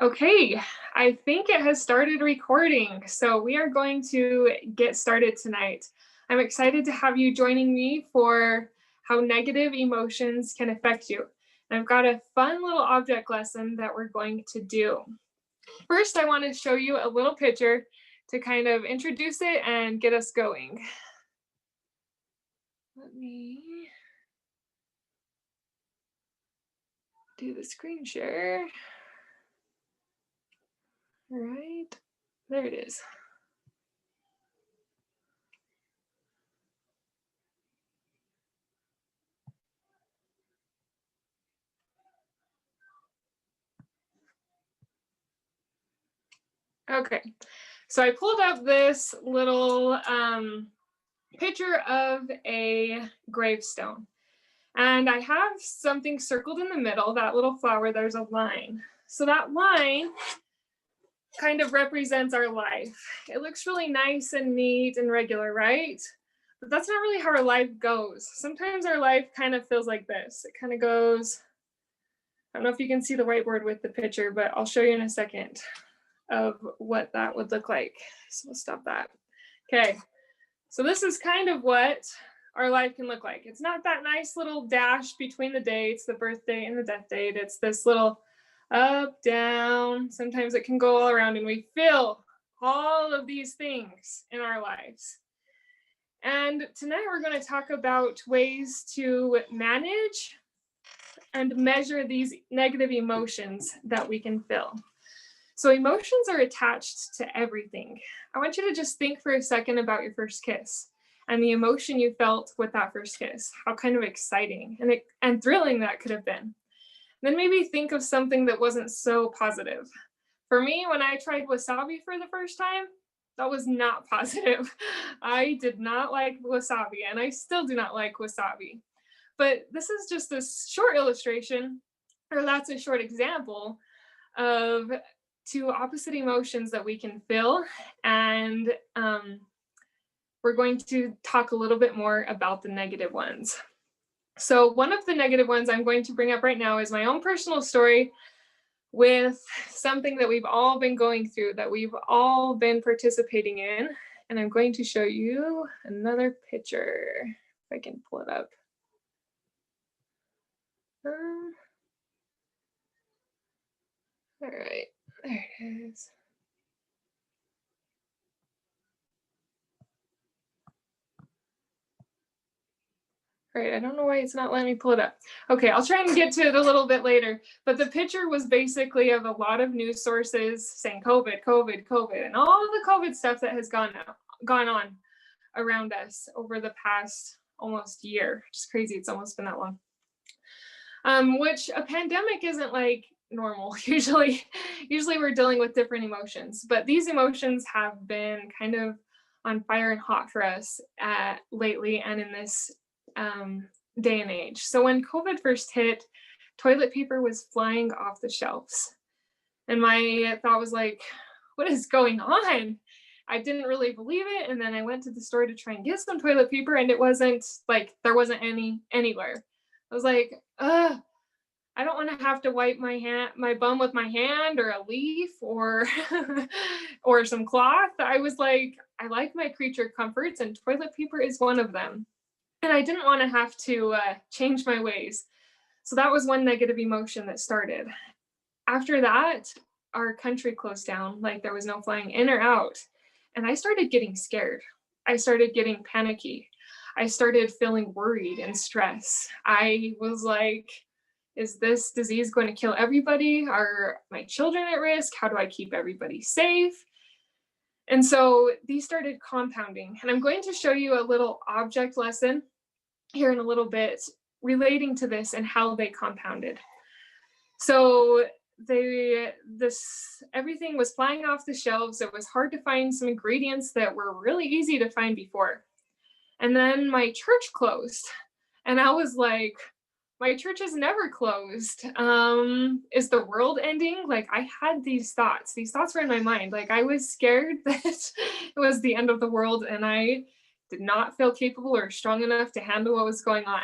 Okay, I think it has started recording, so we are going to get started tonight. I'm excited to have you joining me for how negative emotions can affect you. And I've got a fun little object lesson that we're going to do. First, I want to show you a little picture to kind of introduce it and get us going. Let me do the screen share. All right, there it is. Okay, so I pulled up this little picture of a gravestone. And I have something circled in the middle, that little flower, there's a line. So that line kind of represents our life. It looks really nice and neat and regular, right? But that's not really how our life goes. Sometimes our life kind of feels like this. It kind of goes, I don't know if you can see the whiteboard with the picture, but I'll show you in a second of what that would look like. So we'll stop that. Okay, so this is kind of what our life can look like. It's not that nice little dash between the dates, the birth date and the death date. It's this little up, down. Sometimes it can go all around, and we feel all of these things in our lives. And tonight we're going to talk about ways to manage and measure these negative emotions that we can feel. So emotions are attached to everything. I want you to just think for a second about your first kiss and the emotion you felt with that first kiss. How kind of exciting and thrilling that could have been. Then maybe think of something that wasn't so positive. For me, when I tried wasabi for the first time, that was not positive. I did not like wasabi, and I still do not like wasabi. But this is just a short illustration, or that's a short example of two opposite emotions that we can feel. And we're going to talk a little bit more about the negative ones. So one of the negative ones I'm going to bring up right now is my own personal story with something that we've all been going through, that we've all been participating in. And I'm going to show you another picture, if I can pull it up. All right, there it is. All right, I don't know why it's not letting me pull it up. Okay, I'll try and get to it a little bit later. But the picture was basically of a lot of news sources saying COVID, COVID, COVID, and all the COVID stuff that has gone on around us over the past almost year. Just crazy, it's almost been that long. Which a pandemic isn't like normal. Usually we're dealing with different emotions, but these emotions have been kind of on fire and hot for us lately and in this day and age. So when COVID first hit, toilet paper was flying off the shelves. And my thought was like, what is going on? I didn't really believe it. And then I went to the store to try and get some toilet paper, and it wasn't like, there wasn't any anywhere. I was like, I don't want to have to wipe my bum with my hand or a leaf or or some cloth. I was like, I like my creature comforts, and toilet paper is one of them. And I didn't want to have to change my ways. So that was one negative emotion that started. After that, our country closed down, like there was no flying in or out. And I started getting scared. I started getting panicky. I started feeling worried and stressed. I was like, is this disease going to kill everybody? Are my children at risk? How do I keep everybody safe? And so these started compounding. And I'm going to show you a little object lesson here in a little bit relating to this and how they compounded. So everything was flying off the shelves. It was hard to find some ingredients that were really easy to find before. And then my church closed. And I was like, my church is never closed. Is the world ending? Like, I had these thoughts were in my mind. Like, I was scared that it was the end of the world, and I did not feel capable or strong enough to handle what was going on.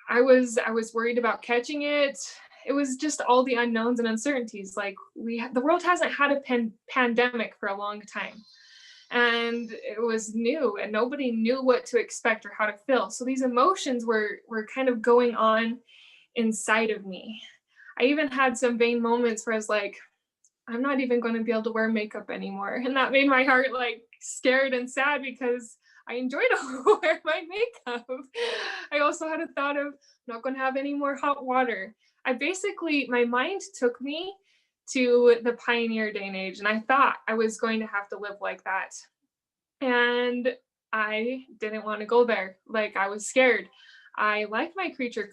I was worried about catching it, it was just all the unknowns and uncertainties. Like the world hasn't had a pandemic for a long time, and it was new and nobody knew what to expect or how to feel. So these emotions were kind of going on inside of me. I even had some vain moments where I was like, I'm not even going to be able to wear makeup anymore. And that made my heart like scared and sad because I enjoyed wearing my makeup. I also had a thought of, I'm not going to have any more hot water. My mind took me to the pioneer day and age, and I thought I was going to have to live like that. And I didn't want to go there. Like, I was scared. I like my creature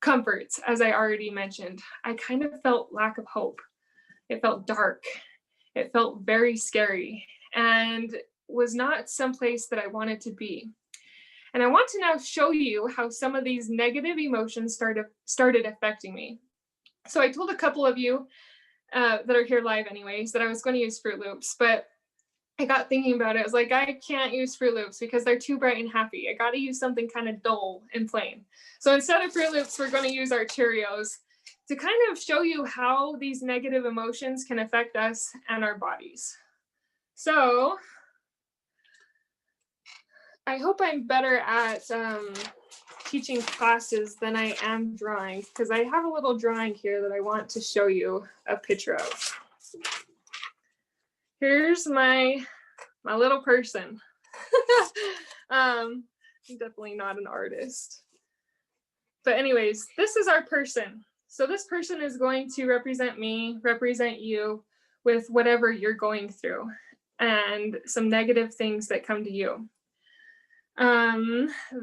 comforts, as I already mentioned. I kind of felt lack of hope. It felt dark. It felt very scary and was not someplace that I wanted to be. And I want to now show you how some of these negative emotions started affecting me. So I told a couple of you that are here live anyways that I was going to use Fruit Loops, but I got thinking about it. I was like, I can't use Fruit Loops because they're too bright and happy. I got to use something kind of dull and plain. So instead of Fruit Loops, we're going to use our Cheerios to kind of show you how these negative emotions can affect us and our bodies. So I hope I'm better at teaching classes than I am drawing, because I have a little drawing here that I want to show you a picture of. Here's my little person. I'm definitely not an artist. But anyways, this is our person. So this person is going to represent me, represent you with whatever you're going through and some negative things that come to you.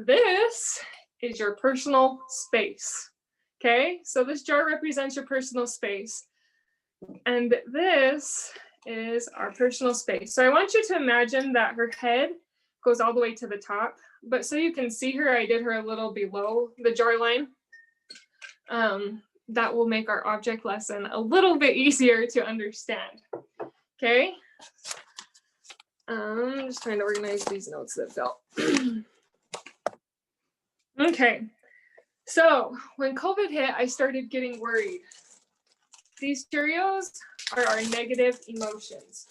This is your personal space. Okay, so this jar represents your personal space. And this is our personal space. So I want you to imagine that her head goes all the way to the top, but so you can see her, I did her a little below the jar line. That will make our object lesson a little bit easier to understand. Okay. I'm just trying to organize these notes that fell. Okay. So when COVID hit, I started getting worried. These Cheerios are our negative emotions.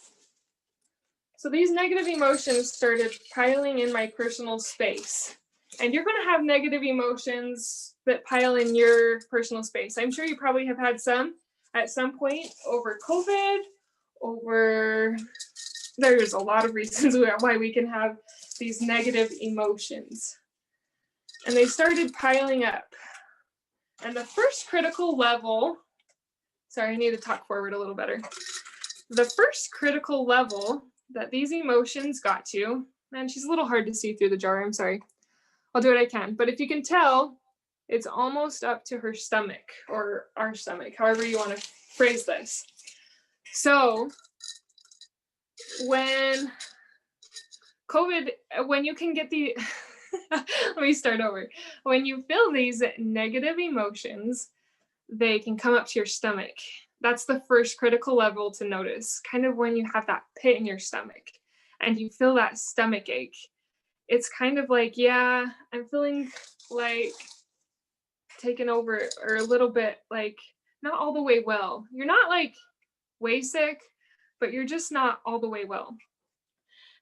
So these negative emotions started piling in my personal space. And you're going to have negative emotions that pile in your personal space. I'm sure you probably have had some at some point over COVID, there's a lot of reasons why we can have these negative emotions. And they started piling up. And the first critical level, sorry, I need to talk forward a little better. The first critical level that these emotions got to, man, she's a little hard to see through the jar, I'm sorry. I'll do what I can. But if you can tell, it's almost up to her stomach or our stomach, however you want to phrase this. So when you can get the, let me start over. When you feel these negative emotions, they can come up to your stomach. That's the first critical level to notice, kind of when you have that pit in your stomach and you feel that stomach ache. It's kind of like, yeah, I'm feeling like taken over or a little bit like not all the way well. You're not like way sick, but you're just not all the way well.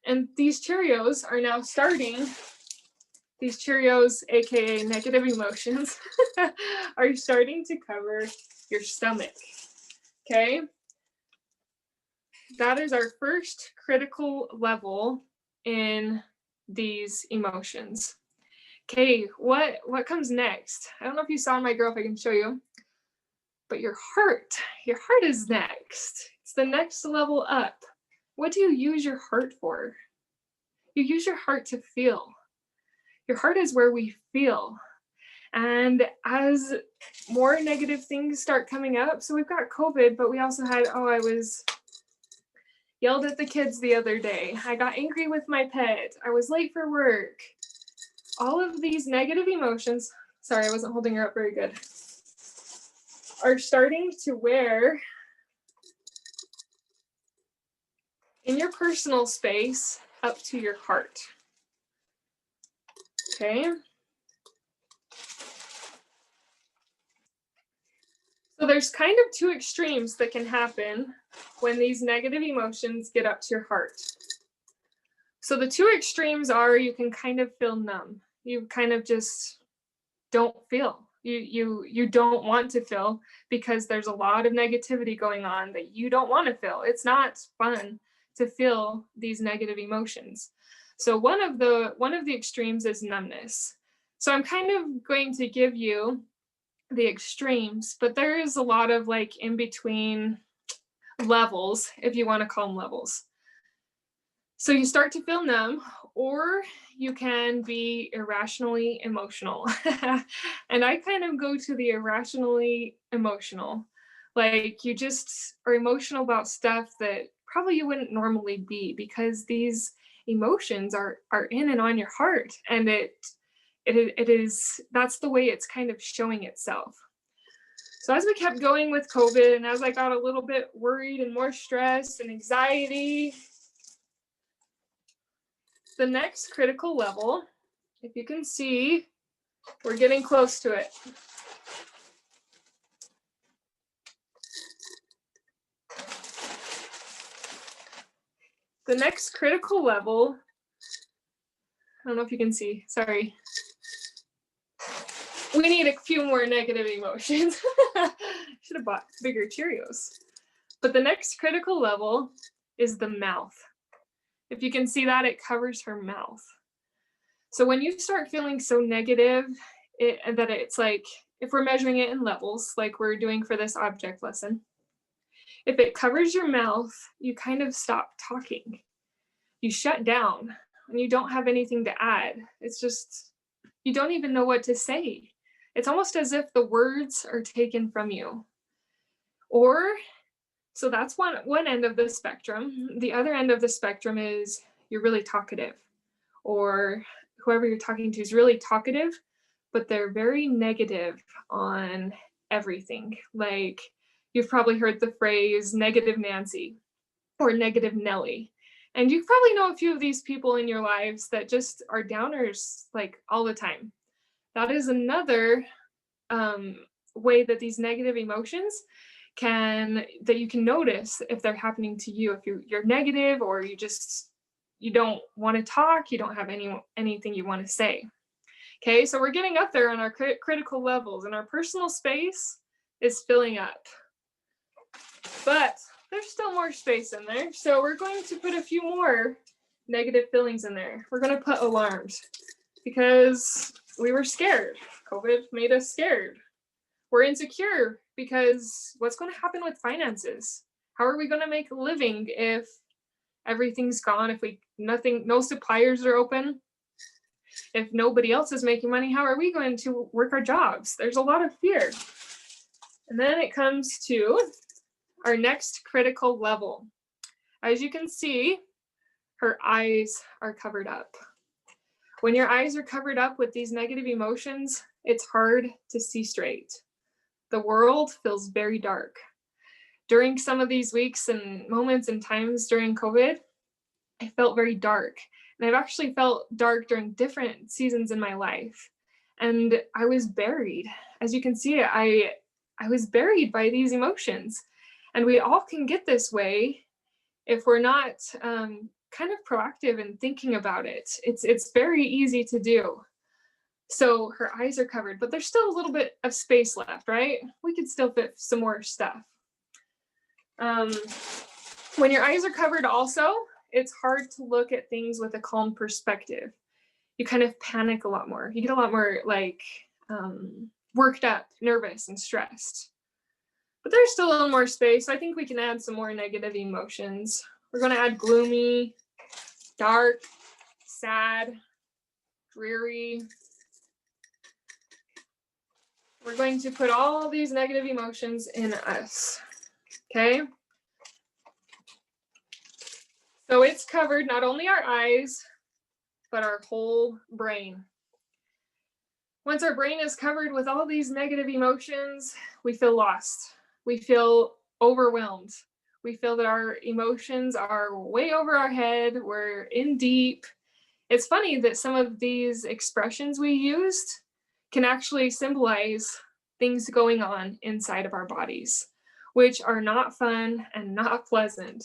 And these Cheerios are now starting, these Cheerios, aka negative emotions, are starting to cover your stomach. Okay? That is our first critical level in these emotions. Okay, what comes next? I don't know if you saw my girl, if I can show you, but your heart is next. It's the next level up. What do you use your heart for? You use your heart to feel. Your heart is where we feel. And as more negative things start coming up, so we've got COVID, but we also had, I was yelled at the kids the other day. I got angry with my pet. I was late for work. All of these negative emotions, sorry, I wasn't holding her up very good, are starting to wear in your personal space up to your heart. Okay. there's kind of two extremes that can happen when these negative emotions get up to your heart. So the two extremes are you can kind of feel numb. You kind of just don't feel. You don't want to feel because there's a lot of negativity going on that you don't want to feel. It's not fun to feel these negative emotions. So one of the extremes is numbness. So I'm kind of going to give you the extremes, but there is a lot of like in between levels, if you want to call them levels. So you start to feel numb, or you can be irrationally emotional. And I kind of go to the irrationally emotional. Like you just are emotional about stuff that probably you wouldn't normally be, because these emotions are in and on your heart, and it is, that's the way it's kind of showing itself. So as we kept going with COVID, and as I got a little bit worried and more stressed and anxiety, the next critical level, if you can see, we're getting close to it. The next critical level, I don't know if you can see, sorry. We need a few more negative emotions. Should have bought bigger Cheerios. But the next critical level is the mouth. If you can see that, it covers her mouth. So when you start feeling so negative, that it's like, if we're measuring it in levels, like we're doing for this object lesson, if it covers your mouth, you kind of stop talking. You shut down and you don't have anything to add. It's just, you don't even know what to say. It's almost as if the words are taken from you. Or, so that's one end of the spectrum. The other end of the spectrum is you're really talkative, or whoever you're talking to is really talkative, but they're very negative on everything. Like you've probably heard the phrase negative Nancy or negative Nelly. And you probably know a few of these people in your lives that just are downers like all the time. That is another way that these negative emotions that you can notice if they're happening to you. If you're negative, or you don't want to talk, you don't have anything you want to say. Okay, so we're getting up there on our critical levels, and our personal space is filling up. But there's still more space in there. So we're going to put a few more negative feelings in there. We're going to put alarms, because we were scared. COVID made us scared. We're insecure because what's going to happen with finances? How are we going to make a living if everything's gone? If no suppliers are open, if nobody else is making money, how are we going to work our jobs? There's a lot of fear. And then it comes to our next critical level. As you can see, her eyes are covered up. When your eyes are covered up with these negative emotions, it's hard to see straight. The world feels very dark. During some of these weeks and moments and times during COVID, I felt very dark. And I've actually felt dark during different seasons in my life. And I was buried. As you can see, I was buried by these emotions. And we all can get this way if we're not kind of proactive in thinking about it. It's very easy to do. So her eyes are covered, but there's still a little bit of space left, right? We could still fit some more stuff. When your eyes are covered also, it's hard to look at things with a calm perspective. You kind of panic a lot more. You get a lot more like worked up, nervous, and stressed. But there's still a little more space. So I think we can add some more negative emotions. We're going to add gloomy, dark, sad, dreary. We're going to put all these negative emotions in us, okay? So it's covered not only our eyes, but our whole brain. Once our brain is covered with all these negative emotions, we feel lost. We feel overwhelmed. We feel that our emotions are way over our head. We're in deep. It's funny that some of these expressions we used can actually symbolize things going on inside of our bodies, which are not fun and not pleasant.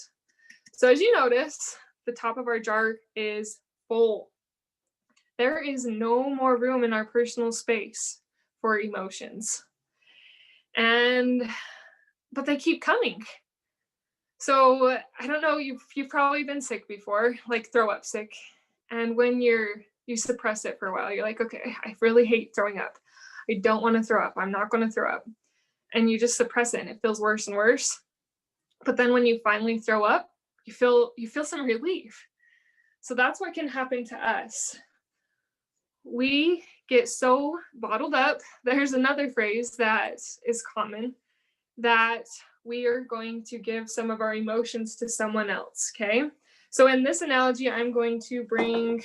So as you notice, the top of our jar is full. There is no more room in our personal space for emotions. But they keep coming. So I don't know, you've probably been sick before, like throw up sick. And when you suppress it for a while, you're like, okay, I really hate throwing up. I don't want to throw up. I'm not going to throw up. And you just suppress it and it feels worse and worse. But then when you finally throw up, you feel some relief. So that's what can happen to us. We get so bottled up. There's another phrase that is common, that we are going to give some of our emotions to someone else, okay? So in this analogy, I'm going to bring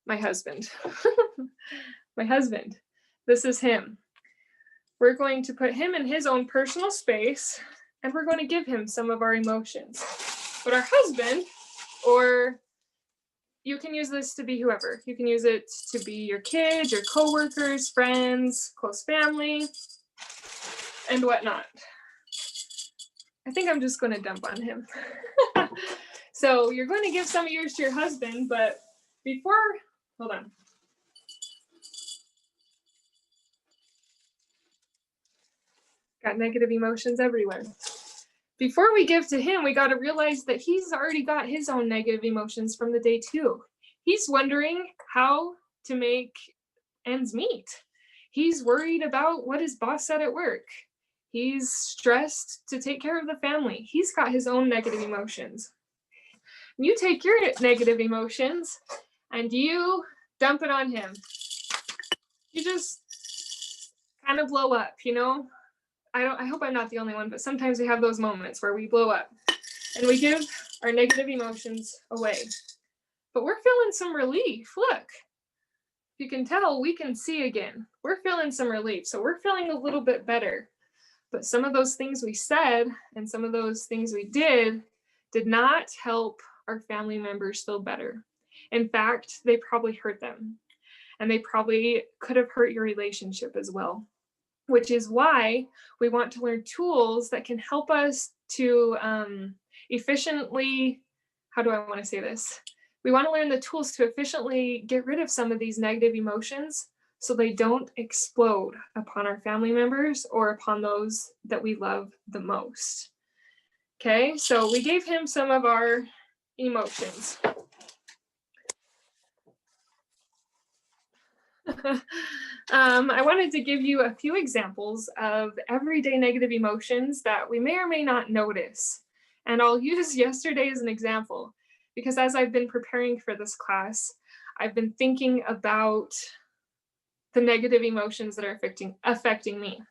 my husband. My husband. This is him. We're going to put him in his own personal space, and we're going to give him some of our emotions. But our husband, or you can use this to be whoever. You can use it to be your kids, your coworkers, friends, close family, and whatnot. I think I'm just going to dump on him. So you're going to give some of yours to your husband, but hold on. Got negative emotions everywhere. Before we give to him, we got to realize that he's already got his own negative emotions from the day too. He's wondering how to make ends meet. He's worried about what his boss said at work. He's stressed to take care of the family. He's got his own negative emotions. You take your negative emotions and you dump it on him. You just kind of blow up, you know? I hope I'm not the only one, but sometimes we have those moments where we blow up and we give our negative emotions away. But we're feeling some relief. Look, you can tell, we can see again. We're feeling some relief. So we're feeling a little bit better. But some of those things we said and some of those things we did not help our family members feel better. In fact, they probably hurt them. And they probably could have hurt your relationship as well. Which is why we want to learn tools that can help us to efficiently, how do I want to say this? We want to learn the tools to efficiently get rid of some of these negative emotions so they don't explode upon our family members or upon those that we love the most. Okay, so we gave him some of our emotions. I wanted to give you a few examples of everyday negative emotions that we may or may not notice. And I'll use yesterday as an example, because as I've been preparing for this class, I've been thinking about the negative emotions that are affecting me.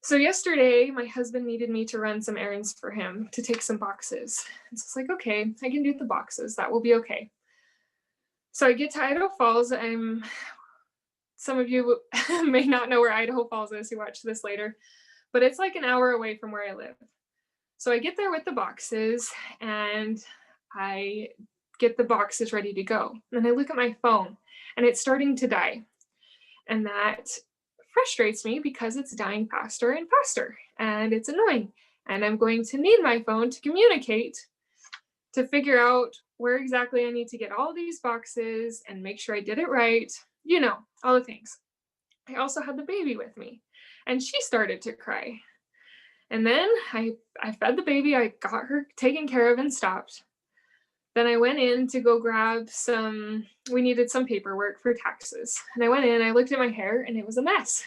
So yesterday, my husband needed me to run some errands for him to take some boxes. And so it's like, okay, I can do the boxes. That will be okay. So I get to Idaho Falls. Some of you may not know where Idaho Falls is who watch this later, but it's like an hour away from where I live. So I get there with the boxes and I get the boxes ready to go. And I look at my phone and it's starting to die. And that frustrates me because it's dying faster and faster and it's annoying. And I'm going to need my phone to communicate, to figure out where exactly I need to get all these boxes and make sure I did it right. You know, all the things. I also had the baby with me and she started to cry. And then I fed the baby, I got her taken care of and stopped. Then I went in to go grab we needed some paperwork for taxes. And I went in, I looked at my hair and it was a mess.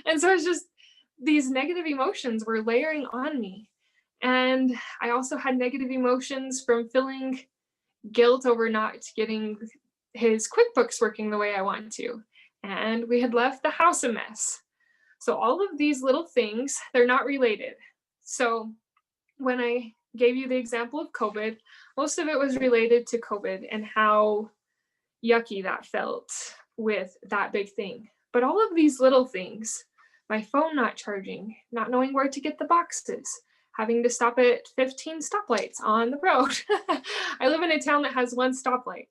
And so it's just these negative emotions were layering on me. And I also had negative emotions from feeling guilt over not getting his QuickBooks working the way I want to. And we had left the house a mess. So all of these little things, they're not related. So when I gave you the example of COVID, most of it was related to COVID and how yucky that felt with that big thing. But all of these little things, my phone not charging, not knowing where to get the boxes, having to stop at 15 stoplights on the road. I live in a town that has one stoplight.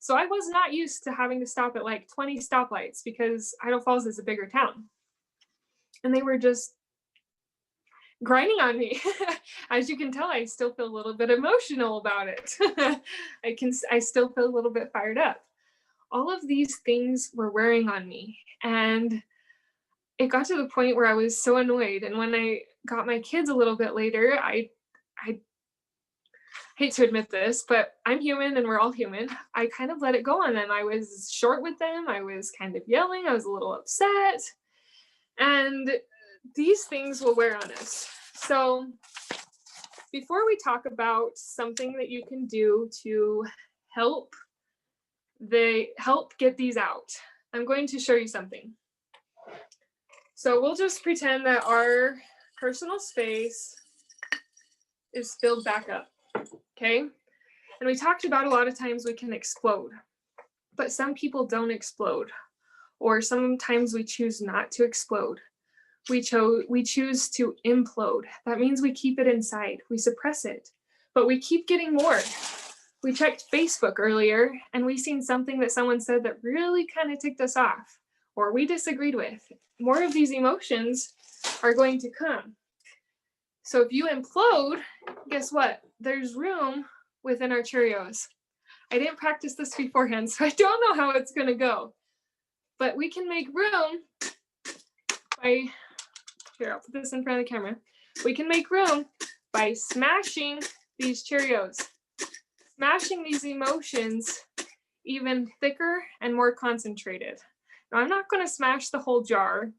So I was not used to having to stop at like 20 stoplights because Idaho Falls is a bigger town. And they were just grinding on me. As you can tell, I still feel a little bit emotional about it. I still feel a little bit fired up. All of these things were wearing on me, and it got to the point where I was so annoyed. And when I got my kids a little bit later, I hate to admit this, but I'm human and we're all human. I kind of let it go on them. I was short with them. I was kind of yelling. I was a little upset. And these things will wear on us. So before we talk about something that you can do to help get these out, I'm going to show you something. So we'll just pretend that our personal space is filled back up. Okay, and we talked about a lot of times we can explode, but some people don't explode, or sometimes we choose not to explode. We choose to implode. That means we keep it inside, we suppress it, but we keep getting more. We checked Facebook earlier and we seen something that someone said that really kind of ticked us off, or we disagreed with. More of these emotions are going to come. So if you implode, guess what? There's room within our Cheerios. I didn't practice this beforehand, so I don't know how it's going to go. But we can make room by, here, I'll put this in front of the camera. We can make room by smashing these Cheerios, smashing these emotions even thicker and more concentrated. Now, I'm not going to smash the whole jar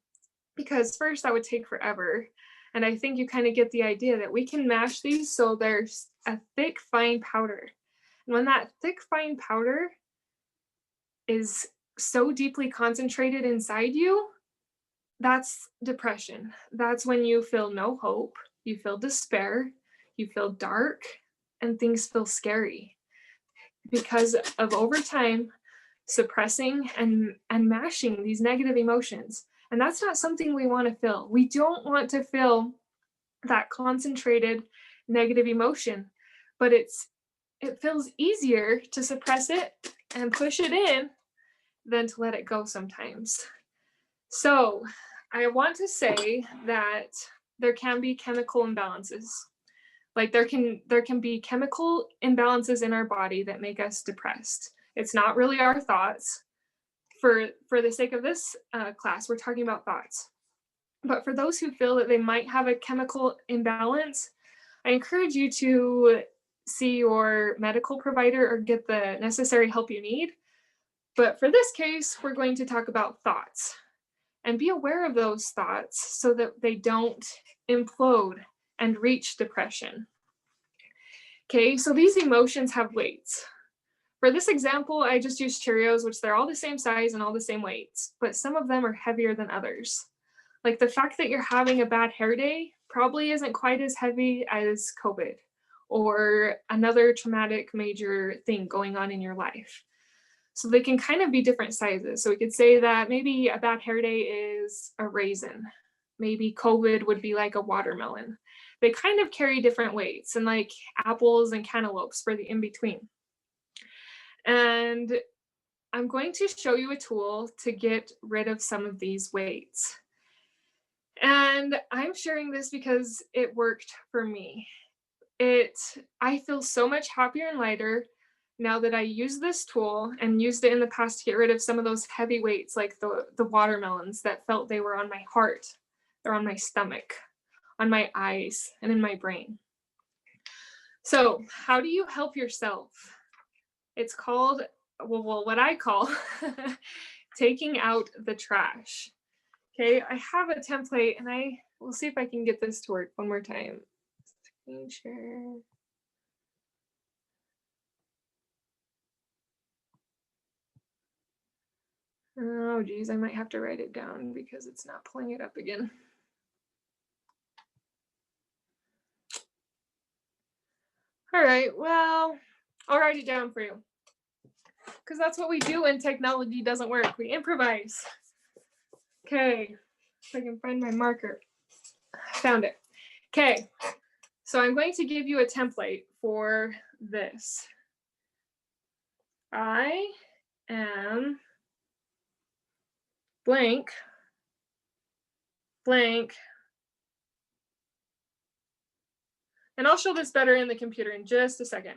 because first that would take forever. And I think you kind of get the idea that we can mash these so there's a thick, fine powder. And when that thick, fine powder is so deeply concentrated inside you, that's depression. That's when you feel no hope, you feel despair, you feel dark, and things feel scary because of over time suppressing and mashing these negative emotions. And that's not something we want to feel. We don't want to feel that concentrated negative emotion, but it feels easier to suppress it and push it in than to let it go sometimes. So I want to say that there can be chemical imbalances. Like there can be chemical imbalances in our body that make us depressed. It's not really our thoughts. For the sake of this class, we're talking about thoughts. But for those who feel that they might have a chemical imbalance, I encourage you to see your medical provider or get the necessary help you need. But for this case, we're going to talk about thoughts and be aware of those thoughts so that they don't implode and reach depression. Okay, so these emotions have weights. For this example, I just used Cheerios, which they're all the same size and all the same weights, but some of them are heavier than others. Like the fact that you're having a bad hair day probably isn't quite as heavy as COVID or another traumatic major thing going on in your life. So they can kind of be different sizes. So we could say that maybe a bad hair day is a raisin. Maybe COVID would be like a watermelon. They kind of carry different weights, and like apples and cantaloupes for the in-between. And I'm going to show you a tool to get rid of some of these weights. And I'm sharing this because it worked for me. I feel so much happier and lighter now that I use this tool and used it in the past to get rid of some of those heavy weights, like the watermelons that felt they were on my heart, or on my stomach, on my eyes, and in my brain. So how do you help yourself? It's called, well, what I call taking out the trash. Okay, I have a template and we'll see if I can get this to work one more time. Screen share. Oh geez, I might have to write it down because it's not pulling it up again. All right, well, I'll write it down for you because that's what we do when technology doesn't work. We improvise. Okay, if I can find my marker. Found it. Okay, so I'm going to give you a template for this. I am blank, blank. And I'll show this better in the computer in just a second.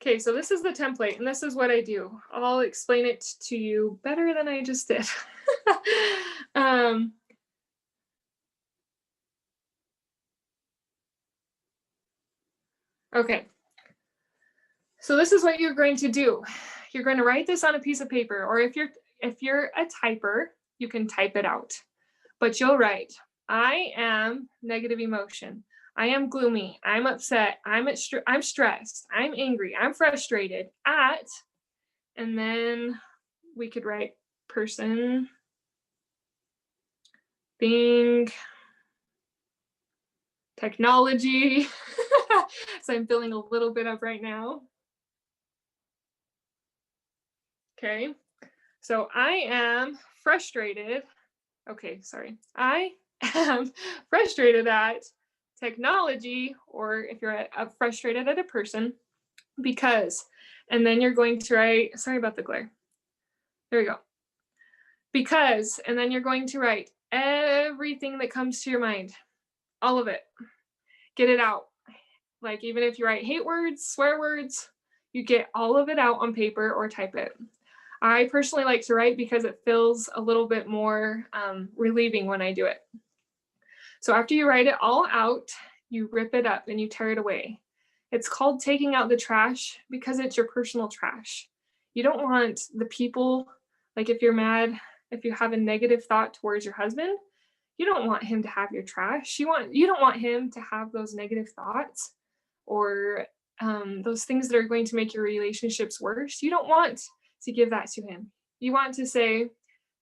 Okay, so this is the template, and this is what I do. I'll explain it to you better than I just did. um, okay, so this is what you're going to do. You're going to write this on a piece of paper, or if you're a typer, you can type it out. But you'll write, I am negative emotion. I am gloomy. I'm upset. I'm stressed. I'm angry. I'm frustrated at, and then we could write person, thing, technology. So I'm feeling a little bit of right now. Okay. So I am frustrated. Okay, sorry. I am frustrated at technology, or if you're frustrated at a person, because, and then you're going to write, sorry about the glare. There we go. Because, and then you're going to write everything that comes to your mind, all of it. Get it out. Like, even if you write hate words, swear words, you get all of it out on paper or type it. I personally like to write because it feels a little bit more relieving when I do it. So after you write it all out, you rip it up and you tear it away. It's called taking out the trash because it's your personal trash. You don't want the people, like if you're mad, if you have a negative thought towards your husband, you don't want him to have your trash. You don't want him to have those negative thoughts or those things that are going to make your relationships worse. You don't want to give that to him. You want to say,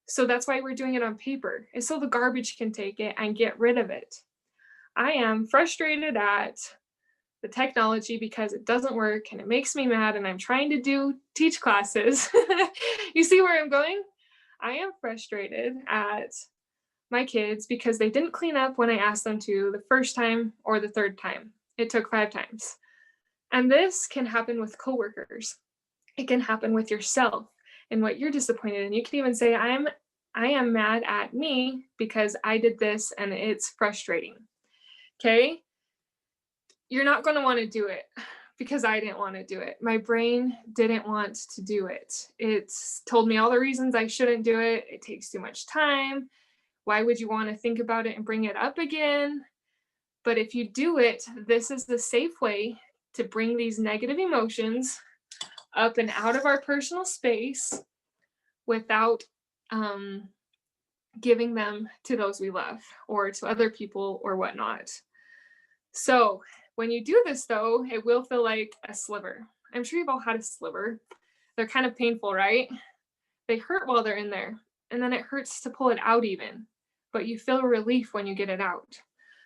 so that's why we're doing it on paper, is so the garbage can take it and get rid of it. I am frustrated at the technology because it doesn't work and it makes me mad and I'm trying to teach classes. You see where I'm going? I am frustrated at my kids because they didn't clean up when I asked them to the first time or the third time. It took 5 times. And this can happen with coworkers. It can happen with yourself and what you're disappointed in. You can even say, I am mad at me because I did this and it's frustrating. Okay? You're not going to want to do it because I didn't want to do it. My brain didn't want to do it. It's told me all the reasons I shouldn't do it. It takes too much time. Why would you want to think about it and bring it up again? But if you do it, this is the safe way to bring these negative emotions up and out of our personal space without giving them to those we love or to other people or whatnot. So when you do this, though, it will feel like a sliver. I'm sure you've all had a sliver. They're kind of painful, right? They hurt while they're in there, and then it hurts to pull it out even, but you feel relief when you get it out.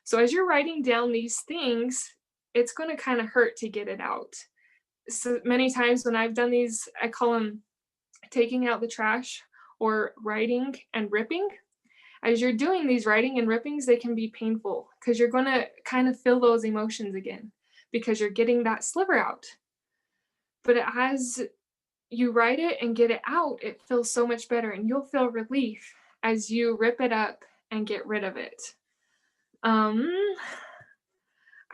So as you're writing down these things, it's going to kind of hurt to get it out. So many times when I've done these, I call them taking out the trash or writing and ripping. As you're doing these writing and rippings, they can be painful because you're going to kind of feel those emotions again because you're getting that sliver out. But as you write it and get it out, it feels so much better and you'll feel relief as you rip it up and get rid of it.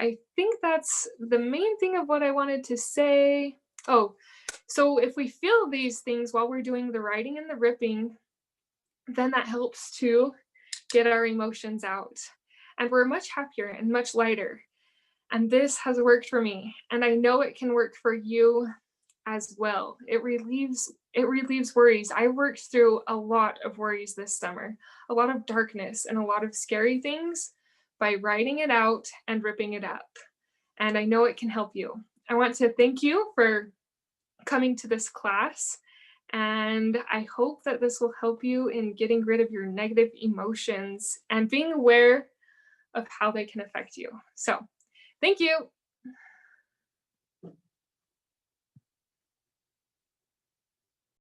I think that's the main thing of what I wanted to say. Oh, so if we feel these things while we're doing the writing and the ripping, then that helps to get our emotions out. And we're much happier and much lighter. And this has worked for me. And I know it can work for you as well. It relieves worries. I worked through a lot of worries this summer, a lot of darkness and a lot of scary things by writing it out and ripping it up. And I know it can help you. I want to thank you for coming to this class. And I hope that this will help you in getting rid of your negative emotions and being aware of how they can affect you. So, thank you.